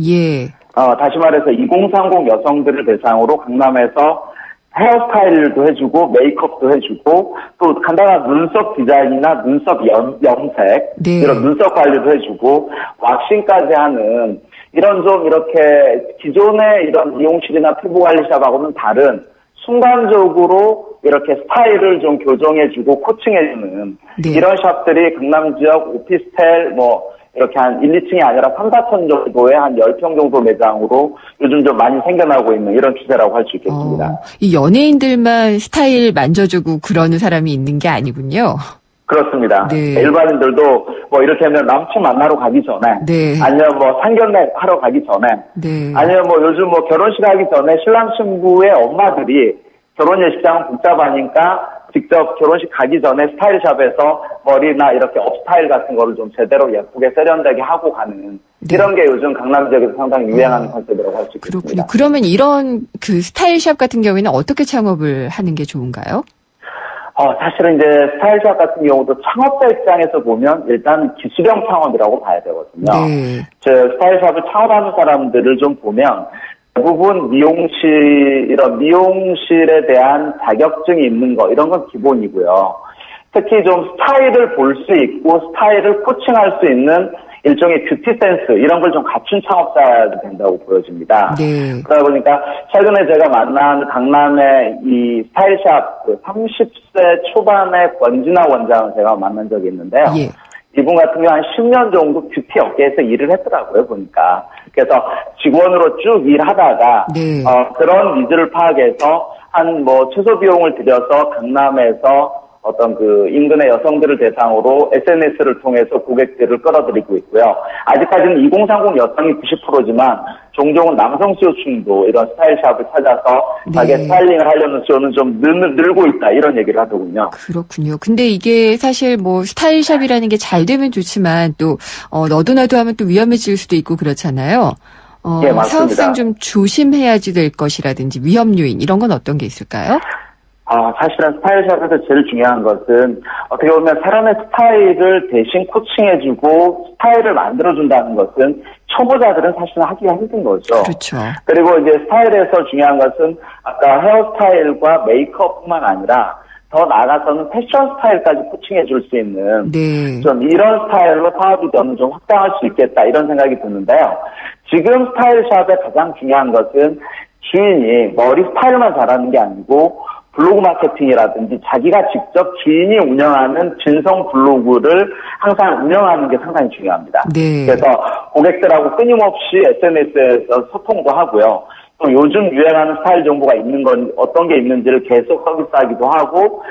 다시 말해서 2030 여성들을 대상으로 강남에서 헤어스타일도 해주고 메이크업도 해주고 또 간단한 눈썹 디자인이나 눈썹 염색 이런 눈썹 관리도 해주고 왁싱까지 하는 이런 좀 이렇게 기존의 이런 미용실이나 피부관리샵하고는 다른 순간적으로 이렇게 스타일을 좀 교정해주고 코칭해주는 이런 샵들이 강남 지역 오피스텔 이렇게 한 1, 2층이 아니라 3, 4천 정도의 한 10평 정도 매장으로 요즘 좀 많이 생겨나고 있는 이런 추세라고 할 수 있겠습니다. 이 연예인들만 스타일 만져주고 그러는 사람이 있는 게 아니군요. 그렇습니다. 일반인들도 이를테면 남친 만나러 가기 전에 아니면 상견례 하러 가기 전에 아니면 요즘 결혼식 하기 전에 신랑 신부의 엄마들이 결혼 예식장은 복잡하니까 직접 결혼식 가기 전에 스타일샵에서 머리나 이렇게 업스타일 같은 거를 좀 제대로 예쁘게 세련되게 하고 가는 이런 게 요즘 강남 지역에서 상당히 유행하는 컨셉이라고 할 수 있겠습니다. 그렇군요. 그러면 이런 그 스타일샵 같은 경우에는 어떻게 창업을 하는 게 좋은가요? 사실은 이제 스타일샵 같은 경우도 창업자 입장에서 보면 일단 기술형 창업이라고 봐야 되거든요. 스타일샵을 창업하는 사람들을 좀 보면 대부분 이런 미용실에 대한 자격증이 있는 거, 이런 건 기본이고요. 특히 좀 스타일을 볼 수 있고 스타일을 코칭할 수 있는 일종의 뷰티 센스, 이런 걸 좀 갖춘 창업자가 된다고 보여집니다. 그러다 보니까 최근에 제가 만난 강남의 이 스타일샵 30세 초반의 권진아 원장을 제가 만난 적이 있는데요. 이분 같은 경우 한 10년 정도 뷰티 업계에서 일을 했더라고요, 보니까. 그래서 직원으로 쭉 일하다가 그런 니즈를 파악해서 최소 비용을 들여서 강남에서 어떤 인근의 여성들을 대상으로 SNS를 통해서 고객들을 끌어들이고 있고요. 아직까지는 2030 여성이 90%지만 종종은 남성 수요층도 이런 스타일샵을 찾아서 자기 스타일링을 하려는 수요는 좀 늘고 있다, 이런 얘기를 하더군요. 그렇군요. 근데 이게 사실 스타일샵이라는 게 잘 되면 좋지만 또 너도 나도 하면 또 위험해질 수도 있고 그렇잖아요. 예, 맞습니다. 사업상 좀 조심해야지 될 것이라든지 위험 요인, 이런 건 어떤 게 있을까요? 사실은 스타일샵에서 제일 중요한 것은 어떻게 보면 사람의 스타일을 대신 코칭해주고 스타일을 만들어준다는 것은 초보자들은 사실은 하기가 힘든 거죠. 그렇죠. 그리고 이제 스타일에서 중요한 것은 아까 헤어스타일과 메이크업뿐만 아니라 더 나아가서는 패션 스타일까지 코칭해줄 수 있는 좀 이런 스타일로 사업이 좀 확장할 수 있겠다, 이런 생각이 드는데요. 지금 스타일샵의 가장 중요한 것은 주인이 머리 스타일만 잘하는 게 아니고 블로그 마케팅이라든지 자기가 직접 주인이 운영하는 진성 블로그를 항상 운영하는 게 상당히 중요합니다. 그래서 고객들하고 끊임없이 SNS에서 소통도 하고요. 또 요즘 유행하는 스타일 정보가 있는 건 어떤 게 있는지를 계속 서비스하기도 하고,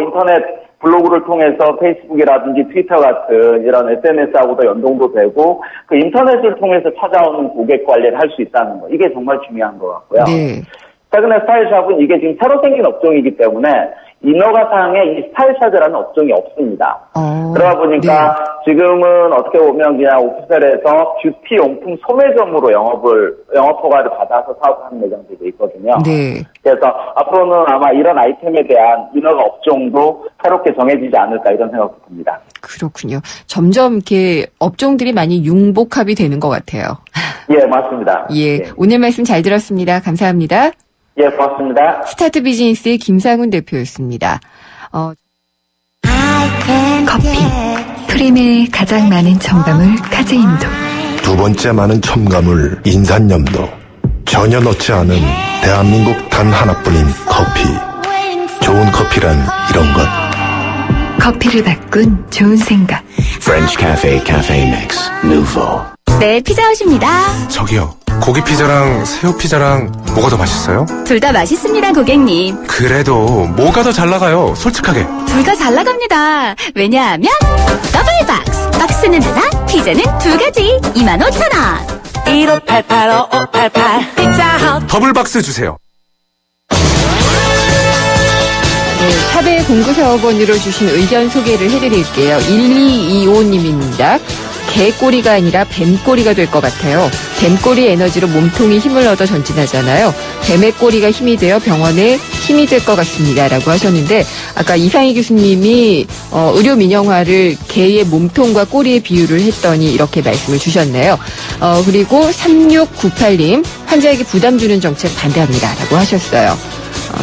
인터넷 블로그를 통해서 페이스북이라든지 트위터 같은 이런 SNS하고도 연동도 되고, 인터넷을 통해서 찾아오는 고객 관리를 할 수 있다는 거, 이게 정말 중요한 것 같고요. 최근에 스타일샵은 이게 지금 새로 생긴 업종이기 때문에 인허가상에 이 스타일샵이라는 업종이 없습니다. 그러다 보니까 지금은 어떻게 보면 그냥 오피스텔에서 뷰티 용품 소매점으로 영업 허가를 받아서 사업하는 매장들도 있거든요. 그래서 앞으로는 아마 이런 아이템에 대한 인허가 업종도 새롭게 정해지지 않을까, 이런 생각도 듭니다. 그렇군요. 점점 이렇게 업종들이 많이 융복합이 되는 것 같아요. 예, 맞습니다. 오늘 말씀 잘 들었습니다. 감사합니다. 예, 고맙습니다. 스타트 비즈니스의 김상훈 대표였습니다. 커피. 프림에 가장 많은 첨가물 카제인도. 두 번째 많은 첨가물 인산염도. 전혀 넣지 않은 대한민국 단 하나뿐인 커피. 좋은 커피란 이런 것. 커피를 바꾼 좋은 생각. French Cafe Cafe Mix Nouveau. 네, 피자헛입니다. 저기요, 고기 피자랑 새우 피자랑 뭐가 더 맛있어요? 둘 다 맛있습니다, 고객님. 그래도 뭐가 더 잘 나가요, 솔직하게. 둘 다 잘 나갑니다. 왜냐하면 더블 박스. 박스는 하나, 피자는 두 가지. 25,000원. 1588-5588 피자헛. 더블 박스 주세요. 샵의 공구사업원으로 주신 의견 소개를 해드릴게요. 1225님입니다. 개꼬리가 아니라 뱀꼬리가 될 것 같아요. 뱀꼬리 에너지로 몸통이 힘을 얻어 전진하잖아요. 뱀의 꼬리가 힘이 되어 병원에 힘이 될 것 같습니다. 라고 하셨는데, 아까 이상희 교수님이 의료 민영화를 개의 몸통과 꼬리에 비유를 했더니 이렇게 말씀을 주셨네요. 그리고 3698님, 환자에게 부담 주는 정책 반대합니다. 라고 하셨어요.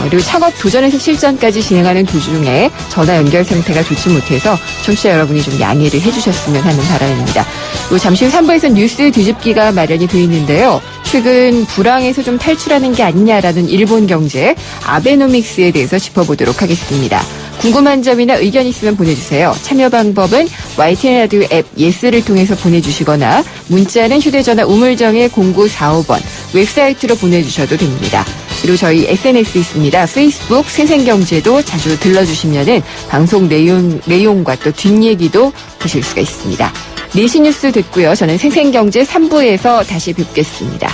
그리고 창업 도전에서 실전까지 진행하는 도중에 전화 연결 상태가 좋지 못해서 청취자 여러분이 좀 양해를 해주셨으면 하는 바람입니다. 그리고 잠시 후 3부에서 뉴스 뒤집기가 마련이 되어 있는데요. 최근 불황에서 좀 탈출하는 게 아니냐라는 일본 경제 아베노믹스에 대해서 짚어보도록 하겠습니다. 궁금한 점이나 의견 있으면 보내주세요. 참여 방법은 YTN 라디오 앱 예스를 통해서 보내주시거나 문자는 휴대전화 우물정의 0945번 웹사이트로 보내주셔도 됩니다. 그리고 저희 SNS 있습니다. 페이스북 생생경제도 자주 들러주시면은 방송 내용과 또 뒷얘기도 보실 수가 있습니다. 4시 뉴스 듣고요. 저는 생생경제 3부에서 다시 뵙겠습니다.